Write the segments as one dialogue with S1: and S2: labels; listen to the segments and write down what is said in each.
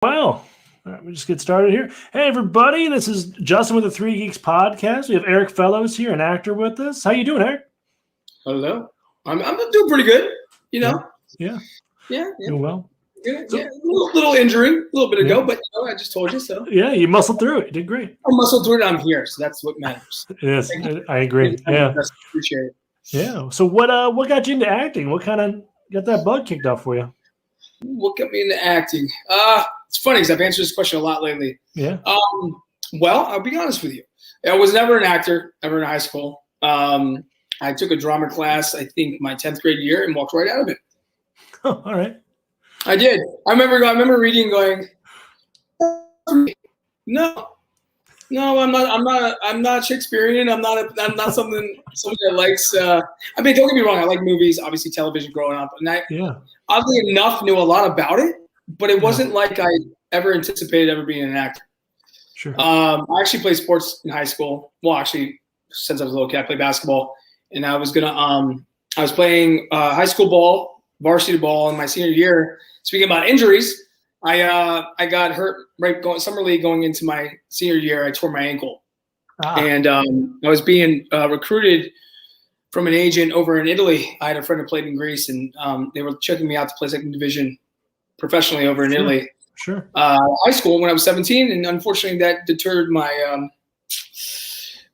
S1: Well, all right, we just get started here. Hey, everybody, this is Justin with the Three Geeks podcast. We have Erik Fellows here, an actor with us. How you doing, Erik?
S2: Hello. I'm doing pretty good. You know.
S1: Yeah.
S2: Yeah.
S1: Doing well.
S2: Yeah. A little injury, a little bit ago, but I just told you so.
S1: Yeah, you muscled through it. You did great.
S2: I muscled through it. I'm here, so that's what matters.
S1: Yes, I agree. Yeah.
S2: Appreciate it.
S1: Yeah. So what got you into acting? What kind of got that bug kicked off for you?
S2: What got me into acting? It's funny because I've answered this question a lot lately.
S1: Yeah.
S2: Well, I'll be honest with you. I was never an actor, ever in high school. I took a drama class, I think my 10th grade year, and walked right out of it.
S1: Oh, all right.
S2: I did. I remember reading, going, no, I'm not Shakespearean. I'm not something that likes. I mean, don't get me wrong. I like movies, obviously television growing up, and I oddly enough knew a lot about it, but it wasn't like I ever anticipated ever being an actor.
S1: Sure.
S2: I actually played sports in high school. Well, actually, since I was a little kid, I played basketball, and I was playing high school ball, varsity ball in my senior year. Speaking about injuries, I got hurt summer league going into my senior year. I tore my ankle, and I was being recruited from an agent over in Italy. I had a friend who played in Greece, and they were checking me out to play second division professionally over in Italy.
S1: Sure.
S2: High school when I was 17, and unfortunately that deterred my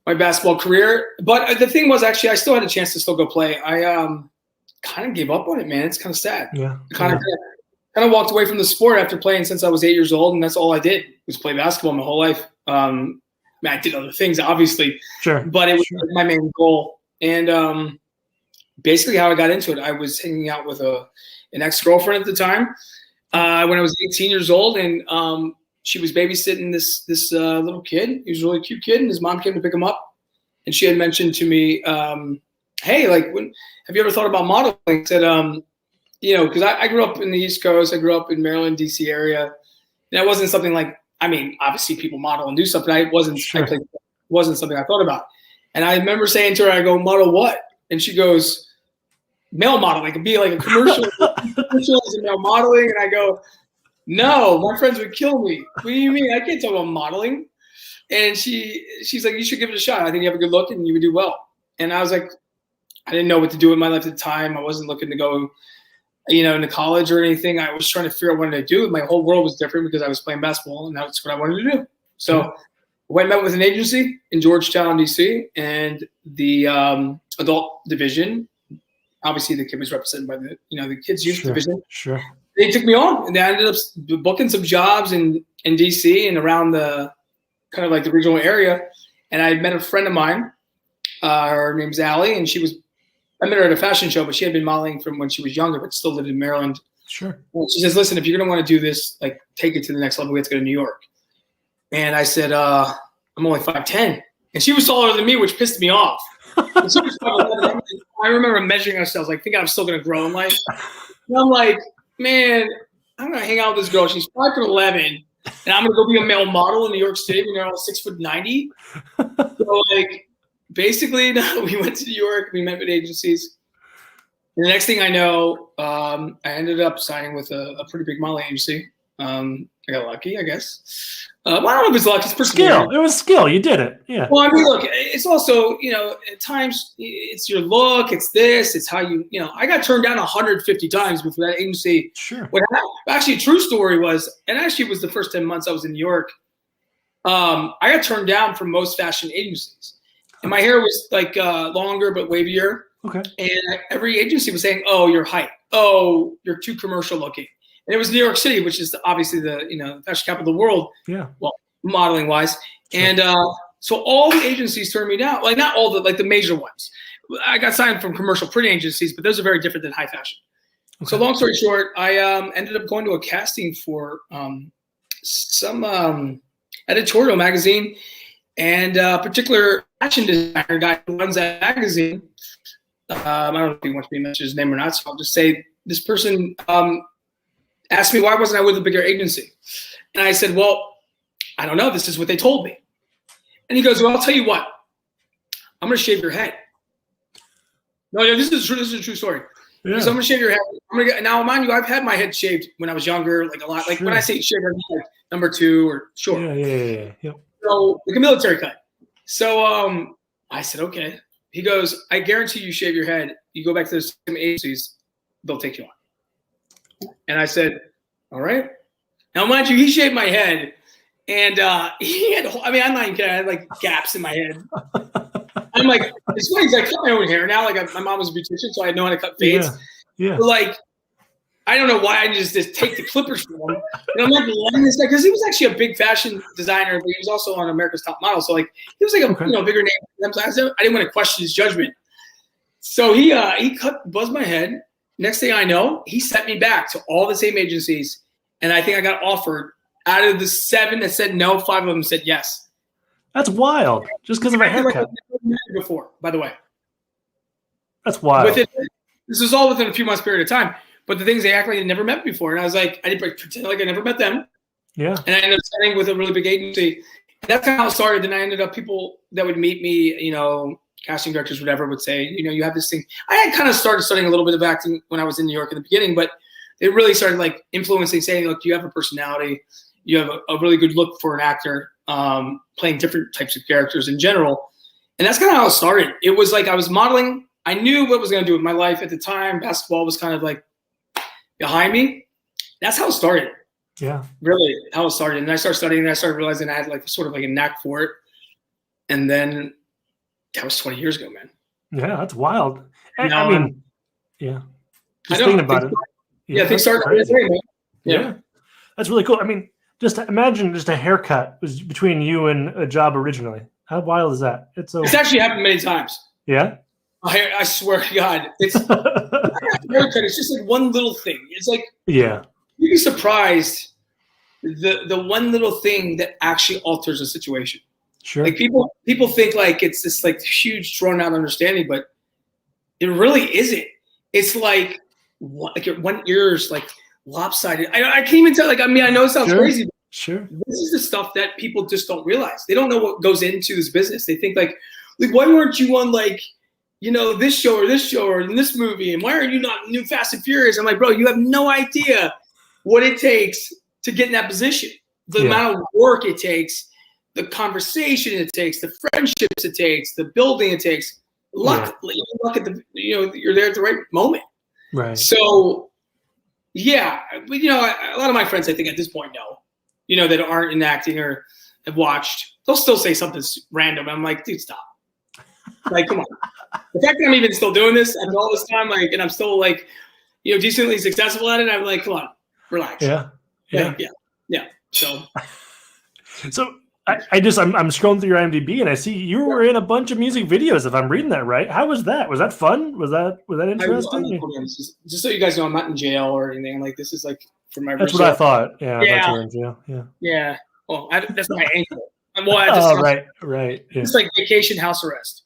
S2: my basketball career. But the thing was, actually, I still had a chance to still go play. I kind of gave up on it, man. It's kind of sad.
S1: Yeah.
S2: Kind of walked away from the sport after playing since I was 8 years old, and that's all I did was play basketball my whole life. I did other things, obviously, but it was my main goal. And basically, how I got into it, I was hanging out with an ex-girlfriend at the time when I was 18 years old, and she was babysitting this little kid. He was a really cute kid, and his mom came to pick him up, and she had mentioned to me, "Hey, like, have you ever thought about modeling?" I said, because I grew up in the East Coast. I grew up in Maryland, D.C. area. That wasn't something like, I mean, obviously people model and do stuff, but I wasn't something I thought about. And I remember saying to her, I go, "Model what?" And she goes, "Male modeling. It could be like a commercial. Commercials and male modeling." And I go, "No, my friends would kill me. What do you mean? I can't talk about modeling." And she's like, "You should give it a shot. I think you have a good look and you would do well." And I was like, I didn't know what to do with my life at the time. I wasn't looking to go into college or anything. I was trying to figure out what to do. My whole world was different because I was playing basketball, and that's what I wanted to do. So I went and met with an agency in Georgetown, D.C., and the adult division. Obviously, the kid was represented by the kids' youth division.
S1: Sure.
S2: They took me on, and they ended up booking some jobs in D.C. and around the kind of like the regional area. And I met a friend of mine. Her name's Allie, and I met her at a fashion show, but she had been modeling from when she was younger, but still lived in Maryland.
S1: Sure.
S2: And she says, "Listen, if you're going to want to do this, like, take it to the next level, we have to go to New York." And I said, "I'm only 5'10". And she was taller than me, which pissed me off. And she was 5'11". I remember measuring ourselves, like, thinking I'm still going to grow in life. And I'm like, man, I'm going to hang out with this girl. She's 5'11", and I'm going to go be a male model in New York City when they're all 6'90". So, like, basically, we went to New York. We met with agencies. And the next thing I know, I ended up signing with a pretty big modeling agency. I got lucky, I guess. I don't know if it's luck. It's
S1: skill. It was skill. You did it. Yeah.
S2: Well, I mean, look, it's also, at times it's your look. It's this. It's how you, I got turned down 150 times before that agency.
S1: Sure.
S2: Actually, a true story was, and actually it was the first 10 months I was in New York. I got turned down from most fashion agencies. And my hair was like longer but wavier.
S1: Okay.
S2: And every agency was saying, "Oh, your height. Oh, you're too commercial looking." And it was New York City, which is obviously the fashion capital of the world.
S1: Yeah.
S2: Well, modeling wise. Sure. And so all the agencies turned me down. Like, not all the major ones. I got signed from commercial print agencies, but those are very different than high fashion. Okay. So long story short, I ended up going to a casting for some editorial magazine. And a particular fashion designer guy who runs that magazine, I don't know if he wants me to mention his name or not, so I'll just say this person asked me why wasn't I with a bigger agency. And I said, "Well, I don't know. This is what they told me." And he goes, "Well, I'll tell you what. I'm going to shave your head." No, this is a true story. Yeah. So I'm gonna shave your head. I'm gonna get now. Mind you, I've had my head shaved when I was younger, like a lot. Like when I say shave, I mean like number 2 or short.
S1: Yeah.
S2: So like a military cut. So I said, okay. He goes, I guarantee you shave your head. You go back to the same agencies, they'll take you on. And I said, all right. Now, mind you, he shaved my head, and he had. I mean, I'm not even kidding. I had like gaps in my head. I'm like, it's funny. I cut my own hair now. Like my mom was a beautician, so I know how to cut fades. Yeah. But like, I don't know why I just take the clippers from him. And I'm like loving this guy because he was actually a big fashion designer, but he was also on America's Top Model. So like, he was like a bigger name. I didn't want to question his judgment. So he buzzed my head. Next thing I know, he sent me back to all the same agencies. And I think I got offered out of the 7 that said no, 5 of them said yes.
S1: That's wild. Just because of a haircut.
S2: I've never met before, by the way.
S1: That's wild.
S2: This was all within a few months period of time. But the things they act like I never met before. And I was like, I didn't pretend like I never met them.
S1: Yeah.
S2: And I ended up signing with a really big agency. And that's kind of how it started. Then I ended up people that would meet me, casting directors, whatever, would say, you have this thing. I had kind of started studying a little bit of acting when I was in New York in the beginning, but it really started like influencing, saying, look, you have a personality, you have a really good look for an actor, playing different types of characters in general. And that's kind of how it started. It was like I was modeling. I knew what I was going to do with my life at the time. Basketball was kind of like behind me. That's how it started.
S1: Yeah. Really
S2: how it started. And I started studying and I started realizing I had like sort of like a knack for it. And then that was 20 years ago, man.
S1: Yeah, that's wild. And, I mean, yeah. Just thinking about it.
S2: Yeah, things started.
S1: Yeah. That's really cool. I mean, just imagine just a haircut was between you and a job originally. How wild is that? It's
S2: actually happened many times.
S1: Yeah?
S2: I swear to God. It's haircut. It's just like one little thing. It's like you'd be surprised the one little thing that actually alters a situation.
S1: Sure.
S2: Like people think like it's this like huge drawn out understanding, but it really isn't. It's like your one ear's like lopsided. I can't even tell. Like, I mean, I know it sounds crazy. But this is the stuff that people just don't realize. They don't know what goes into this business. They think like why weren't you on like, this show or in this movie? And why are you not in New Fast and Furious? I'm like, bro, you have no idea what it takes to get in that position. The amount of work it takes, the conversation it takes, the friendships it takes, the building it takes. Luck at the, you're there at the right moment.
S1: Right.
S2: So, yeah, but, a lot of my friends, I think at this point know, that aren't in acting or have watched, they'll still say something random. I'm like, dude, stop. Like, come on. The fact that I'm even still doing this after all this time, like, and I'm still like, decently successful at it, I'm like, come on, relax.
S1: Yeah.
S2: So
S1: I'm scrolling through your IMDb and I see you were in a bunch of music videos. If I'm reading that right, how was that? Was that fun? Was that interesting?
S2: Just so you guys know, I'm not in jail or anything. Like this is like for my.
S1: That's what I thought. Yeah.
S2: Yeah. Well, that's my ankle. Right. Yeah. It's like vacation house arrest.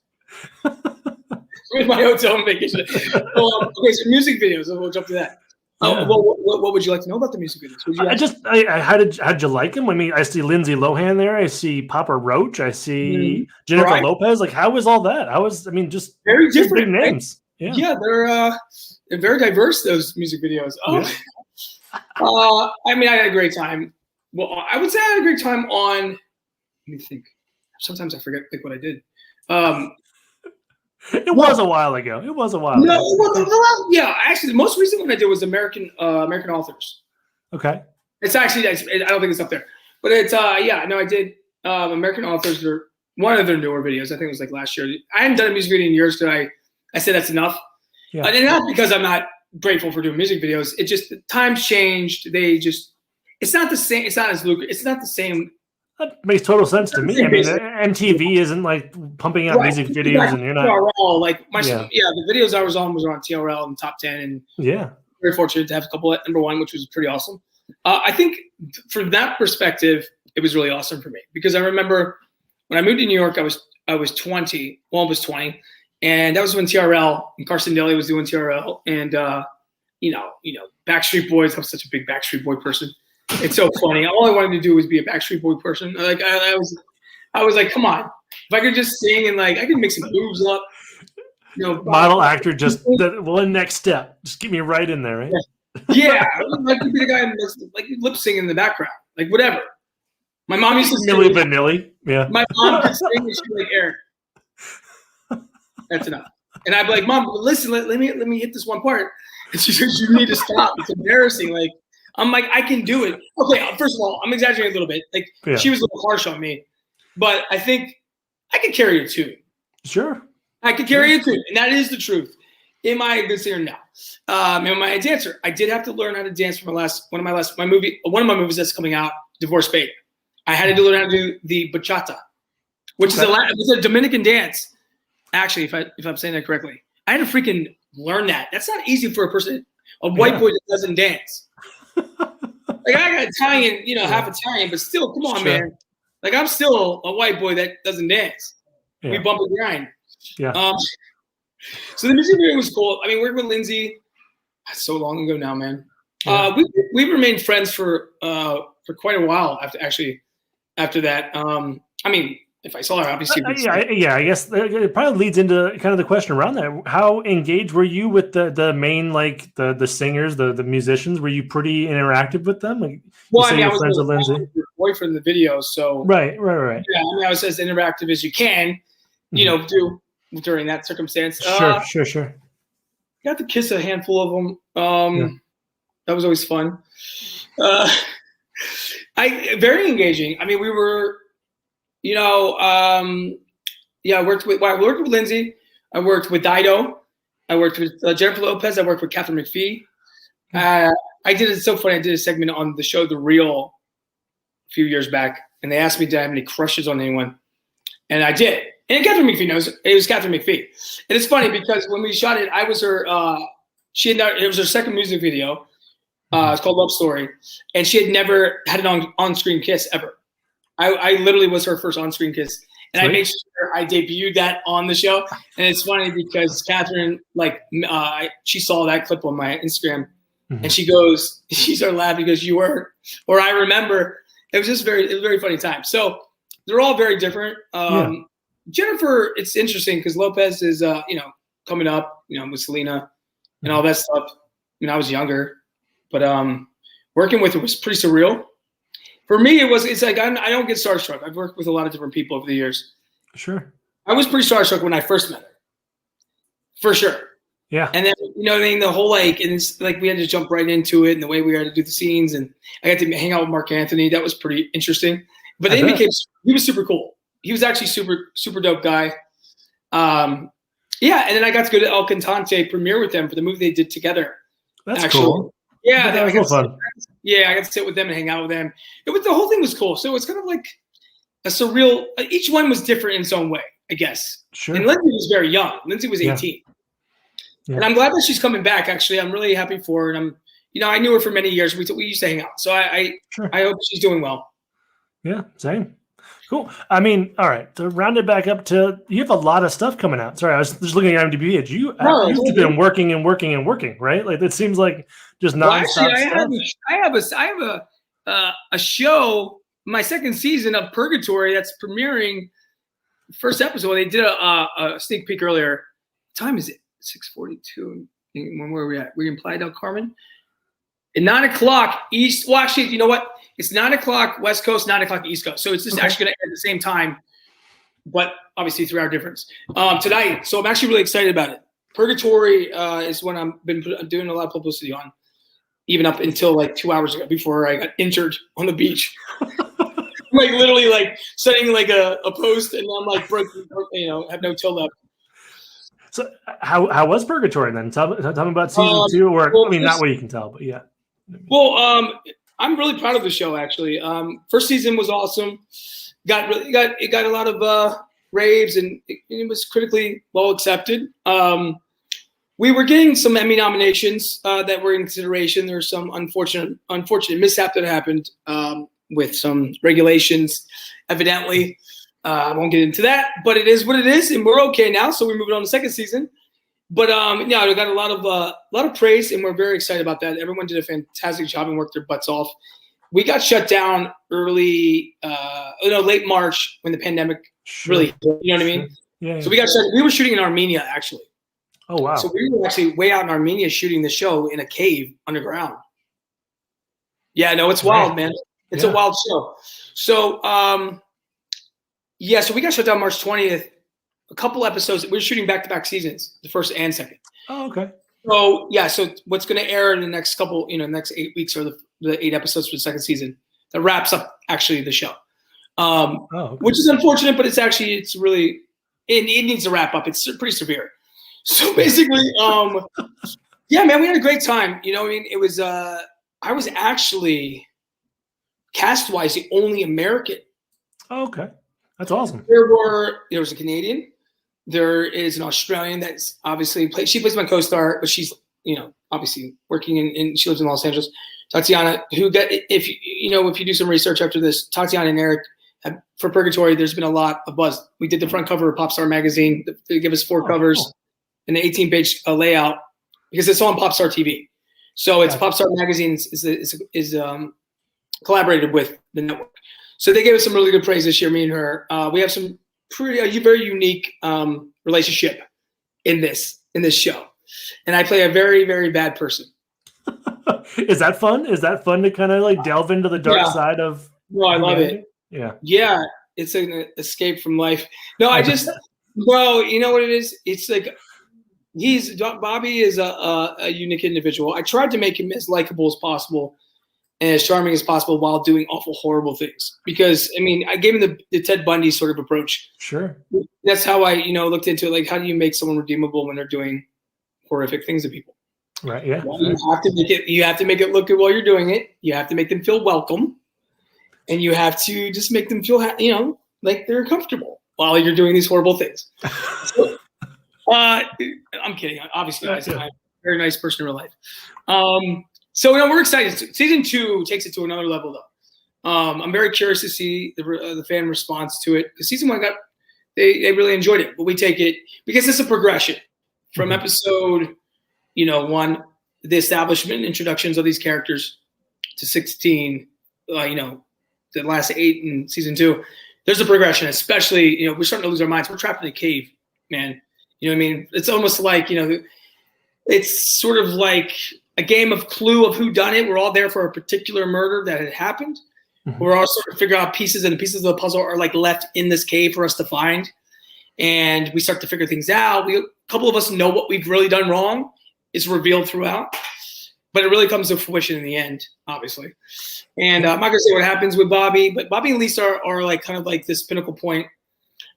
S2: With my hotel and vacation. Okay, so music videos. We'll jump to that.
S1: Yeah.
S2: What would you like to know about the music videos?
S1: How did you like them? I mean, I see Lindsay Lohan there. I see Papa Roach. I see Jennifer Lopez. Like, how was all that? Just
S2: very different
S1: big names.
S2: Right? Yeah, they're very diverse. Those music videos. I had a great time. Well, I would say I had a great time on. Let me think. Sometimes I forget what I did.
S1: It was a while ago.
S2: Yeah. Actually, the most recent one I did was American Authors.
S1: Okay.
S2: It's actually, I don't think it's up there, but it's I did American Authors. Are one of their newer videos. I think it was like last year. I hadn't done a music video in years because I said that's enough. Yeah. And not because I'm not grateful for doing music videos. It just times changed. It's not the same. It's not as lucrative. It's not the same.
S1: That makes total sense to me. I mean, MTV isn't like pumping out music videos, and you're not.
S2: TRL, like the videos I was on on TRL and top 10, and very fortunate to have a couple at number 1, which was pretty awesome. I think from that perspective, it was really awesome for me because I remember when I moved to New York, I was 20, almost 20, and that was when TRL and Carson Daly was doing TRL, and Backstreet Boys. I'm such a big Backstreet Boy person. It's so funny. All I wanted to do was be a Backstreet Boy person. Like I was like, come on, if I could just sing and like I could make some moves up.
S1: model actor, just the one next step. Just get me right in there, right?
S2: Yeah, like to be the guy like lip singing in the background, like whatever. My mom used to
S1: Milli Vanilli. Yeah.
S2: My mom could sing and she'd be like, Eric, that's enough. And I'd be like, Mom, listen, let me hit this one part. And she says, you need to stop. It's embarrassing. Like, I'm like, I can do it. Okay, first of all, I'm exaggerating a little bit. Like, she was a little harsh on me, but I think I could carry a tune.
S1: Sure.
S2: I could carry a tune, and that is the truth. Am I a good singer? No. Am I a dancer? I did have to learn how to dance for one of my movies that's coming out, Divorce Baby. I had to learn how to do the bachata, which is a Dominican dance. Actually, if I'm saying that correctly, I had to freaking learn that. That's not easy for a white boy that doesn't dance. Like I got Italian, half Italian, but still, come on, man. Like I'm still a white boy that doesn't dance. We bump and grind.
S1: Yeah.
S2: So the music video was cool. I mean, working with Lindsay, that's so long ago now, man. Yeah. We remained friends for quite a while after that. I mean, if I saw her, obviously.
S1: I guess it probably leads into kind of the question around that. How engaged were you with the main, like the singers, the musicians? Were you pretty interactive with them? Like,
S2: well, I mean, I was friends with Lindsay, your boyfriend in the video, so
S1: right.
S2: Yeah, I mean, I was as interactive as you can, do during that circumstance.
S1: Sure.
S2: Got to kiss a handful of them. That was always fun. Very engaging. I mean, we were. I worked with Lindsay. I worked with Dido. I worked with Jennifer Lopez. I worked with Catherine McPhee. It's so funny. I did a segment on the show The Real a few years back, and they asked me, did I have any crushes on anyone? And I did. And Catherine McPhee knows it was Catherine McPhee. And it's funny because when we shot it, I was her. It was her second music video. It's called Love Story, and she had never had an on-screen kiss ever. I literally was her first on-screen kiss, and I made sure I debuted that on the show. And it's funny because Catherine, she saw that clip on my Instagram, and she started laughing because you were, or I remember. It was a very funny time. So they're all very different. Jennifer, it's interesting because Lopez is, coming up, with Selena and all that stuff. I was younger, but working with her was pretty surreal. For me, it's like I don't get starstruck. I've worked with a lot of different people over the years.
S1: Sure.
S2: I was pretty starstruck when I first met her. For sure.
S1: Yeah.
S2: And then, the whole and it's like we had to jump right into it and the way we had to do the scenes. And I got to hang out with Mark Anthony. That was pretty interesting. But then he was super cool. He was actually super, super dope guy. And then I got to go to El Cantante premiere with them for the movie they did together.
S1: That's cool.
S2: Yeah,
S1: that was fun.
S2: I got to sit with them and hang out with them. The whole thing was cool. So it's kind of like a surreal. Each one was different in its own way, I guess.
S1: Sure.
S2: And Lindsay was very young. Lindsay was 18, and I'm glad that she's coming back. Actually, I'm really happy for her. And I knew her for many years. We used to hang out. So I hope she's doing well.
S1: Yeah, same. Cool. I mean, all right. To round it back up to, you have a lot of stuff coming out. Sorry, I was just looking at IMDb. You've been working and working and working, right? Like it seems like just nonstop stuff.
S2: I have a show, my second season of Purgatory that's premiering. First episode. They did a sneak peek earlier. What time is it? 6:42. When were we at? We're in Playa del Carmen. At 9:00 East. Well, actually, you know what? It's 9:00 West Coast, 9:00 East Coast. So it's just actually going to end at the same time, but obviously 3 hour difference tonight. So I'm actually really excited about it. Purgatory is one I've been doing a lot of publicity on, even up until like 2 hours ago before I got injured on the beach. Like literally like setting like a post and I'm like broken, have no till left.
S1: So how was Purgatory then? Tell me about season 2, or not what you can tell, but yeah.
S2: Well, I'm really proud of the show actually. First season was awesome. It got a lot of raves and it was critically well accepted. We were getting some Emmy nominations that were in consideration. There was some unfortunate mishap that happened with some regulations, evidently. I won't get into that, but it is what it is, and we're okay now. So we're moving on to the second season. But we got a lot of praise, and we're very excited about that. Everyone did a fantastic job and worked their butts off. We got shut down late March when the pandemic really hit, you know what I mean?
S1: Yeah.
S2: So we were shooting in Armenia actually.
S1: Oh, wow.
S2: So we were actually way out in Armenia shooting the show in a cave underground. Yeah, no, it's wild, man. It's a wild show. So, so we got shut down March 20th. A couple episodes. We were shooting back-to-back seasons, the first and second.
S1: Oh, okay.
S2: So, so what's going to air in the next couple, next 8 weeks are the 8 episodes for the second season. That wraps up, actually, the show. Which is unfortunate, but it's really, it needs to wrap up. It's pretty severe. So basically, man, we had a great time. It was, I was actually cast-wise the only American.
S1: Oh, okay. That's awesome.
S2: There was a Canadian. There is an Australian that's obviously she plays my co-star, but she's, obviously working in she lives in Los Angeles. Tatiana, if you do some research after this, Tatiana and Erik, for Purgatory, there's been a lot of buzz. We did the front cover of Popstar magazine. They give us 4 covers and an 18-page layout because it's on Popstar TV. So it's Popstar magazine is collaborated with the network. So they gave us some really good praise this year, me and her. We have some very unique relationship in this show. And I play a very, very bad person.
S1: Is that fun? Is that fun to kind of like delve into the dark side of?
S2: No, I love it.
S1: Yeah.
S2: Yeah. It's an escape from life. No, I just, bro, you know what it is? It's like, Bobby is a unique individual. I tried to make him as likable as possible and as charming as possible while doing awful, horrible things. Because, I gave him the Ted Bundy sort of approach.
S1: Sure.
S2: That's how I, looked into it. Like, how do you make someone redeemable when they're doing horrific things to people?
S1: Right, yeah.
S2: Well, you have to make it look good while you're doing it. You have to make them feel welcome. And you have to just make them feel, like they're comfortable while you're doing these horrible things. So, I'm kidding. Obviously, I'm a very nice person in real life. So we're excited. Season 2 takes it to another level, though. I'm very curious to see the fan response to it because season 1 they really enjoyed it, but we take it because it's a progression from episode 1, the establishment and introductions of these characters, to 16. The last 8 in season 2. There's a progression, especially we're starting to lose our minds. We're trapped in a cave, man. You know what I mean? It's almost like it's sort of like a game of Clue of who done it. We're all there for a particular murder that had happened. We're all sort of figure out pieces, and the pieces of the puzzle are like left in this cave for us to find. And we start to figure things out. A couple of us know what we've really done wrong. It's revealed throughout, but it really comes to fruition in the end, obviously. And I'm not gonna say what happens with Bobby, but Bobby and Lisa are like kind of like this pinnacle point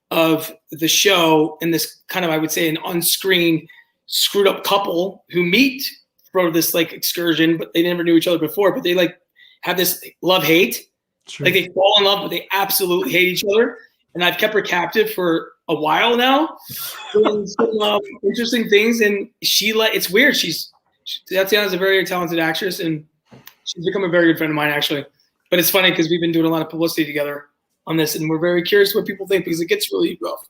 S2: of the show, and this kind of, I would say, an on-screen screwed up couple who meet for this like excursion, but they never knew each other before. But they like have this love-hate. Sure. Like they fall in love, but they absolutely hate each other. And I've kept her captive for a while now, doing some interesting things. And it's weird. Tatiana's a very talented actress, and she's become a very good friend of mine, actually. But it's funny because we've been doing a lot of publicity together on this, and we're very curious what people think because it gets really rough.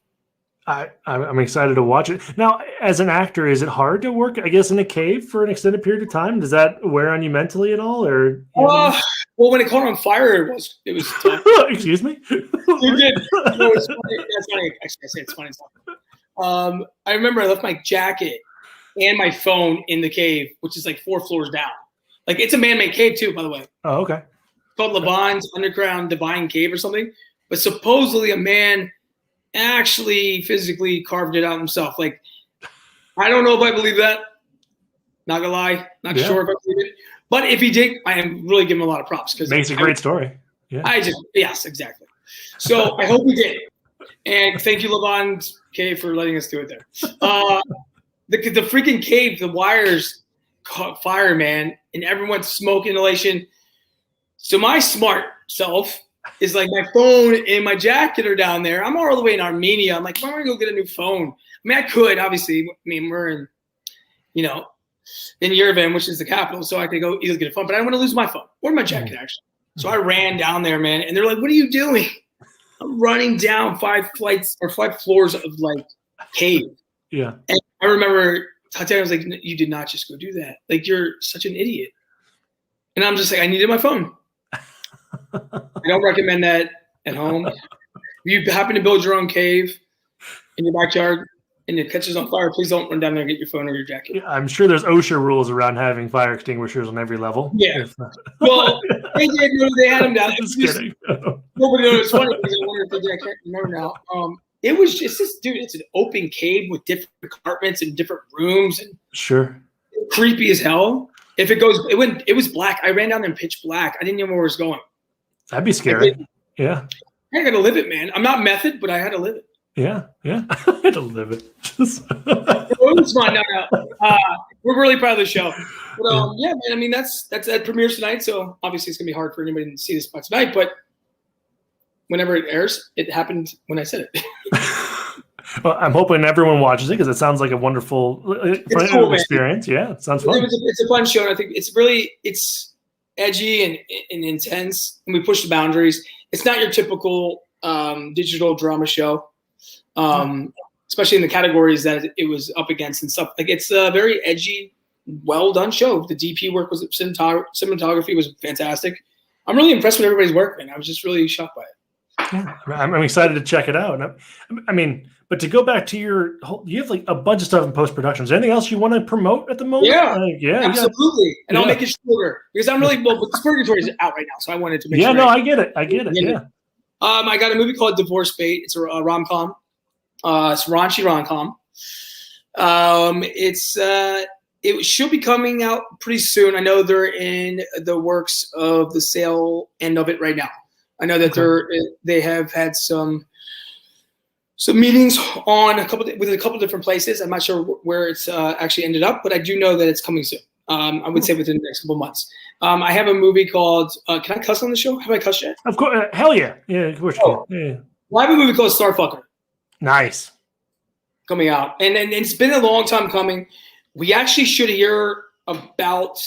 S1: I'm excited to watch it. Now, as an actor, is it hard to work, I guess, in a cave for an extended period of time? Does that wear on you mentally at all? Or
S2: well, when it caught on fire, it was tough.
S1: Excuse me?
S2: You did. It's funny. That's funny. Actually, I say it's funny stuff. I remember I left my jacket and my phone in the cave, which is like 4 floors down. Like, it's a man-made cave, too, by the way.
S1: Oh, okay.
S2: It's called Laban's Underground Divine Cave or something. But supposedly a man actually physically carved it out himself. Like, I don't know if I believe that. Not gonna lie. Not sure if I believe it. But if he did, I am really giving him a lot of props. Because
S1: makes a great story. Yeah.
S2: Yes, exactly. So I hope he did. And thank you, Laban's Cave, for letting us do it there. The freaking cave, the wires caught fire, man, and everyone's smoke inhalation. So my smart self is like, my phone and my jacket are down there. I'm all the way in Armenia. I'm like, why don't I go get a new phone? I mean, I could, obviously. I mean, we're in, in Yerevan, which is the capital, so I could go easily get a phone. But I don't want to lose my phone or my jacket, actually. So I ran down there, man, and they're like, what are you doing? I'm running down 5 floors of, like, cave.
S1: Yeah.
S2: And I remember Tatiana was like, you did not just go do that. Like, you're such an idiot. And I'm just like, I needed my phone. I don't recommend that at home. If you happen to build your own cave in your backyard, and it catches on fire, please don't run down there and get your phone or your jacket.
S1: Yeah, I'm sure there's OSHA rules around having fire extinguishers on every level.
S2: Yeah. Well, they did know they had them down.
S1: Just kidding.
S2: Nobody knows. It's funny because I wonder if they did. I can't remember now. It was just this dude. It's an open cave with different compartments and different rooms, and
S1: sure,
S2: creepy as hell. If it goes, it was black. I ran down in pitch black. I didn't know where it was going.
S1: That'd be scary. Yeah.
S2: I had to live it, man. I'm not method, but I had to live it.
S1: Yeah. I had to live it.
S2: It was fun. No. We're really proud of the show. But yeah, man. I mean, that premieres tonight, so obviously it's gonna be hard for anybody to see this by tonight. But whenever it airs, it happened when I said it.
S1: Well, I'm hoping everyone watches it because it sounds like a wonderful cool, experience. Man. Yeah, it sounds fun.
S2: It's a fun show, and I think it's edgy and intense, and we push the boundaries. It's not your typical digital drama show, especially in the categories that it was up against and stuff. Like it's a very edgy, well done show. The DP work was cinematography was fantastic. I'm really impressed with everybody's work, man. I was just really shocked by it.
S1: Yeah, I'm excited to check it out. I mean, but to go back to you have like a bunch of stuff in post production. Is there anything else you want to promote at the moment?
S2: Yeah, absolutely. And I'll make it shorter because I'm really but Purgatory is out right now, so I wanted to make sure.
S1: Yeah, no, I get it. Yeah.
S2: I got a movie called Divorce Bait. It's a rom-com. It's raunchy rom-com. It should be coming out pretty soon. I know they're in the works of the sale end of it right now. I know that they have had some meetings on with a couple different places. I'm not sure where it's actually ended up, but I do know that it's coming soon. I would say within the next couple months. I have a movie called. Can I cuss on the show? Have I cussed yet?
S1: Of course, hell yeah, yeah, of course. Yeah.
S2: Well, I have a movie called Starfucker.
S1: Nice.
S2: Coming out, and it's been a long time coming. We actually should hear about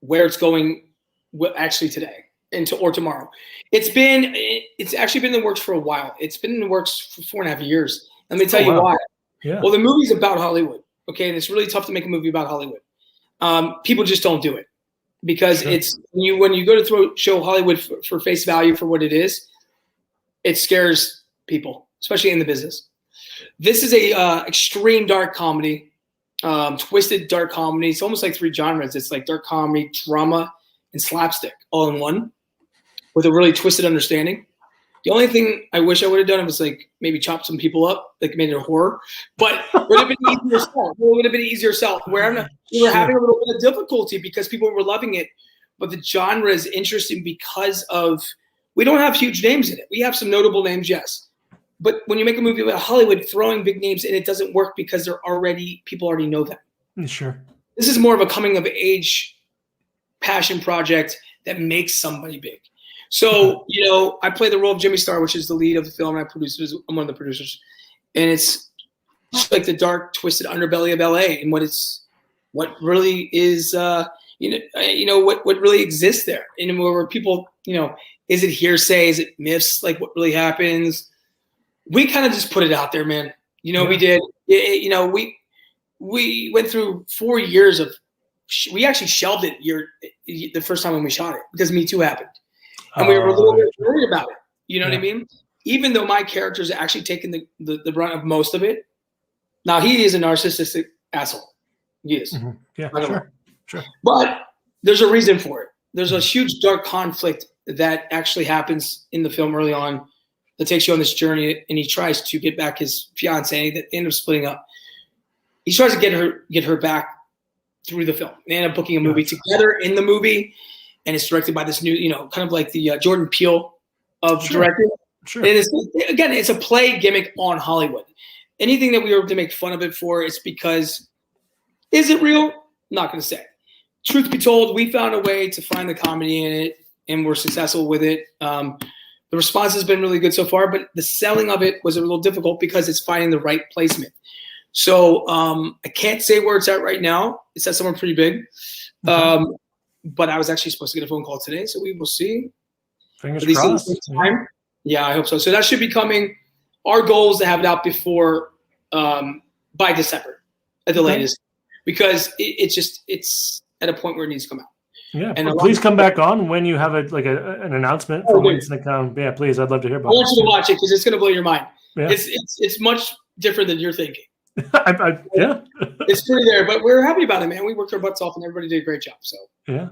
S2: where it's going. Actually, today. Or tomorrow. It's actually been in the works for a while. It's been in the works for 4.5 years. Let me tell you why.
S1: Yeah.
S2: Well, the movie's about Hollywood, okay, and it's really tough to make a movie about Hollywood. People just don't do it because it's when you go to show Hollywood for face value for what it is, it scares people, especially in the business. This is a extreme dark comedy, twisted dark comedy. It's almost like 3 genres. It's like dark comedy, drama, and slapstick all in one. With a really twisted understanding. The only thing I wish I would have done was like maybe chop some people up, like made it a horror. But it would have been easier sell. It would have been easier sell. We were having a little bit of difficulty because people were loving it. But the genre is interesting because we don't have huge names in it. We have some notable names, yes. But when you make a movie about Hollywood, throwing big names in it doesn't work because people already know them.
S1: Sure.
S2: This is more of a coming of age passion project that makes somebody big. So, I play the role of Jimmy Star, which is the lead of the film. I'm one of the producers. And it's just like the dark, twisted underbelly of LA and what really is, what really exists there. And where people, is it hearsay? Is it myths? Like what really happens? We kind of just put it out there, man. We did, we went through 4 years we actually shelved it the first time when we shot it because Me Too happened. And we were a little bit worried about it. You know what I mean? Even though my character's actually taking the brunt of most of it. Now, he is a narcissistic asshole. He is.
S1: Mm-hmm. Yeah, sure.
S2: But there's a reason for it. There's a huge dark conflict that actually happens in the film early on that takes you on this journey, and he tries to get back his fiancée that end up splitting up. He tries to get her back through the film. They end up booking a movie together in the movie. And it's directed by this new, kind of like the Jordan Peele of directing.
S1: Sure.
S2: And it's a play gimmick on Hollywood. Anything that we were to make fun of it for, it's because, is it real? Not going to say. Truth be told, we found a way to find the comedy in it, and we're successful with it. The response has been really good so far, but the selling of it was a little difficult because it's finding the right placement. So I can't say where it's at right now. It's at somewhere pretty big. But I was actually supposed to get a phone call today, so we will see.
S1: Fingers crossed.
S2: Yeah, I hope so. So that should be coming. Our goal is to have it out before by December at the latest, because it's at a point where it needs to come out.
S1: Yeah, and please come back on when you have an announcement for when it's going to come. Yeah, please, I'd love to hear about it.
S2: I want you to watch it because it's going to blow your mind. Yeah. It's much different than you're thinking.
S1: Yeah.
S2: It's pretty there, but we're happy about it, man. We worked our butts off, and everybody did a great job. So
S1: yeah.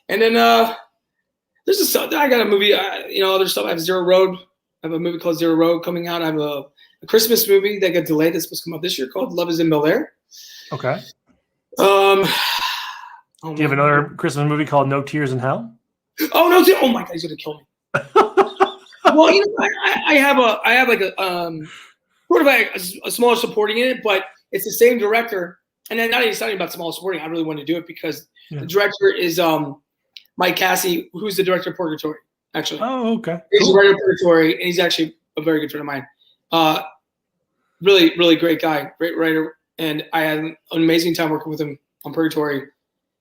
S2: And then I got a movie. Other stuff. I have Zero Road. I have a movie called Zero Road coming out. I have a Christmas movie that got delayed. That's supposed to come out this year called Love Is in Bel Air.
S1: Okay. Do you have another Christmas movie called No Tears in Hell?
S2: Oh no! Oh my God, he's gonna kill me. Well, I have like sort of a smaller supporting in it, but it's the same director. And then not even talking about small supporting. I really want to do it because the director is Mike Cassie, who's the director of Purgatory. Actually,
S1: oh okay,
S2: he's the director of Purgatory, and he's actually a very good friend of mine. Really, really great guy, great writer, and I had an amazing time working with him on Purgatory.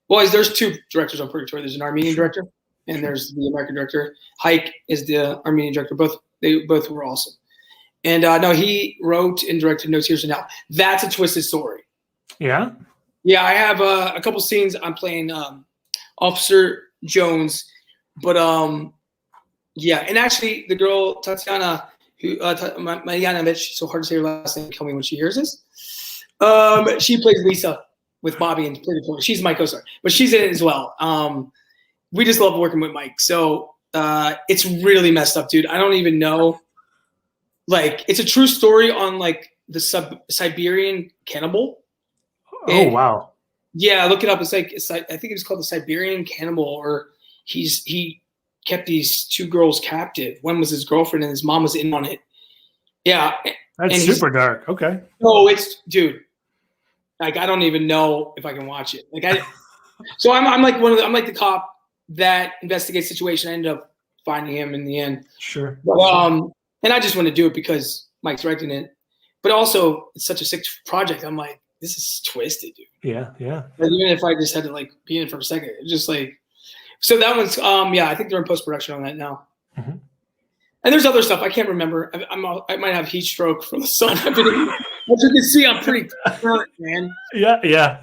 S2: Well, there's two directors on Purgatory. There's an Armenian director, and there's the American director. Hike is the Armenian director. They both were awesome. And no, he wrote and directed No Tears in Hell. That's a twisted story.
S1: Yeah?
S2: Yeah, I have a couple scenes. I'm playing Officer Jones. But, yeah. And actually, the girl, Tatiana, Marjanovic, so hard to say her last name, kill me when she hears this. She plays Lisa with Bobby and Purgatory. She's my co-star. But she's in it as well. We just love working with Mike. So it's really messed up, dude. I don't even know. Like, it's a true story on like the Siberian cannibal.
S1: Oh, wow.
S2: Yeah, look it up. It's like I think it was called the Siberian Cannibal, or he kept these two girls captive. One was his girlfriend, and his mom was in on it. Yeah,
S1: that's super dark. Okay.
S2: No, it's dude. Like, I don't even know if I can watch it. Like so I'm like I'm like the cop that investigates situation. I ended up finding him in the end.
S1: Sure.
S2: But, and I just want to do it because Mike's directing it. But also, it's such a sick project. I'm like, this is twisted, dude.
S1: Yeah.
S2: But even if I just had to like be in it for a second, it's just like. So that one's I think they're in post production on that now. Mm-hmm. And there's other stuff I can't remember. I might have heat stroke from the sun. As you can see, I'm pretty burnt, man.
S1: Yeah. I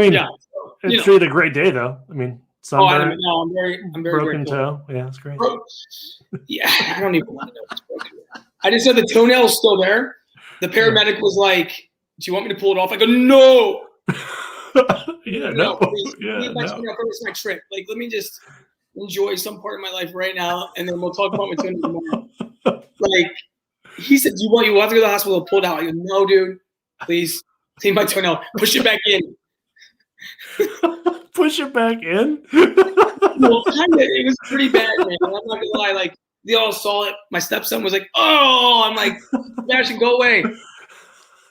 S1: mean, it's really a great day, though. I mean, sunburn.
S2: I'm very
S1: broken toe. Yeah, it's great.
S2: Yeah, I don't even want to know if it's broken. I just said the toenail's still there. The paramedic was like, "Do you want me to pull it off?" I go, "No."
S1: No.
S2: It's my trip. Like, let me just enjoy some part of my life right now, and then we'll talk about my toenail tomorrow. Like, he said, "You have to go to the hospital to pull it out." I go, "No, dude, please, leave my toenail. Push it back in."
S1: Push it back in?
S2: Well, it was pretty bad, man. I'm not gonna lie. Like, they all saw it. My stepson was like, "Oh," I'm like, "Dash, go away."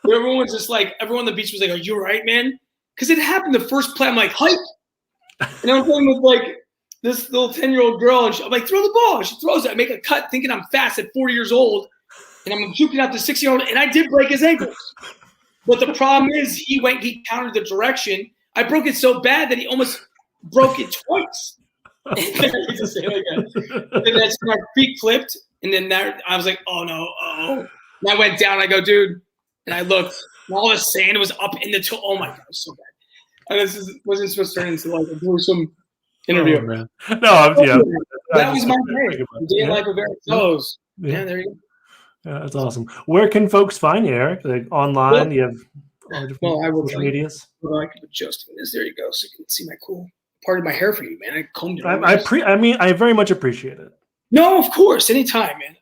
S2: But everyone was just like, everyone on the beach was like, "Are you all right, man?" Because it happened the first play. I'm like, "Hype," and I'm playing with like this little 10-year-old girl, and I'm like, "Throw the ball." And she throws it. I make a cut, thinking I'm fast at 40 years old, and I'm juking out the 6-year-old, and I did break his ankles. But the problem is, he countered the direction. I broke it so bad that he almost broke it twice. And then that's my feet clipped, and then I was like, "Oh no!" And I went down. I go, "Dude," and I looked. And all the sand was up in the toe. Oh my God, it was so bad. And this wasn't supposed to turn into like a gruesome interview.
S1: Oh, man. No,
S2: that was my day. Day in life of Erik Fellows. Yeah, there you
S1: go. Yeah, that's awesome. Where can folks find you, Erik? Like online? You have all different social medias.
S2: I keep adjusting this. There you go, so you can see my cool part of my hair for you, man. I combed it.
S1: I very much appreciate it.
S2: No, of course, anytime, man.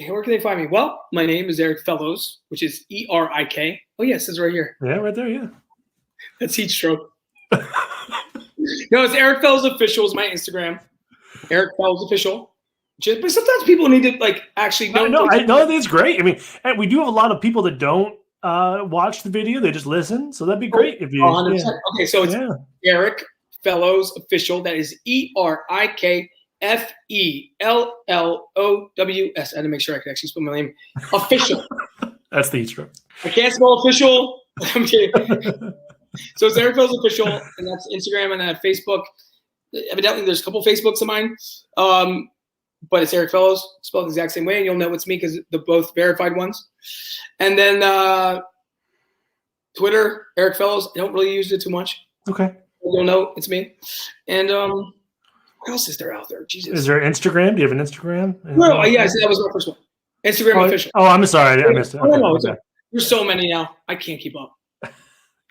S2: Where can they find me? Well, my name is Erik Fellows, which is ERIK. Oh yeah, it says right here.
S1: Yeah, right there. Yeah,
S2: that's heat stroke. No, it's Erik Fellows Official is my Instagram. Erik Fellows Official. But sometimes people need to like actually know.
S1: No, I know that's great. I mean, and we do have a lot of people that don't watch the video; they just listen. So that'd be great if you.
S2: 100%. Yeah. Okay, so it's Erik Fellows Official. That is ERIK. FELLOWS. I had to make sure I could actually spell my name. Official.
S1: That's the heat stroke.
S2: I can't spell official. I'm kidding. So it's Erik Fellows Official, and that's Instagram and Facebook. Evidently, there's a couple Facebooks of mine, but it's Erik Fellows, spelled the exact same way, and you'll know it's me because they're both verified ones. And then Twitter, Erik Fellows. I don't really use it too much.
S1: Okay.
S2: You'll know it's me. And what else is there out there? Jesus.
S1: Is there Instagram? Do you have an Instagram?
S2: No, yeah, that was my first one. Instagram official.
S1: Oh, I'm sorry. I missed it. Okay,
S2: no. There's so many now. I can't keep up.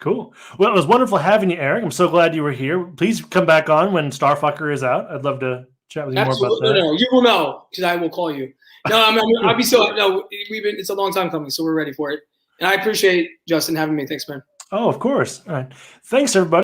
S1: Cool. Well, it was wonderful having you, Erik. I'm so glad you were here. Please come back on when Starfucker is out. I'd love to chat with you more about that.
S2: No, you will know because I will call you. No, I'll be so. No, it's a long time coming, so we're ready for it. And I appreciate Justin having me. Thanks, man.
S1: Oh, of course. All right. Thanks, everybody.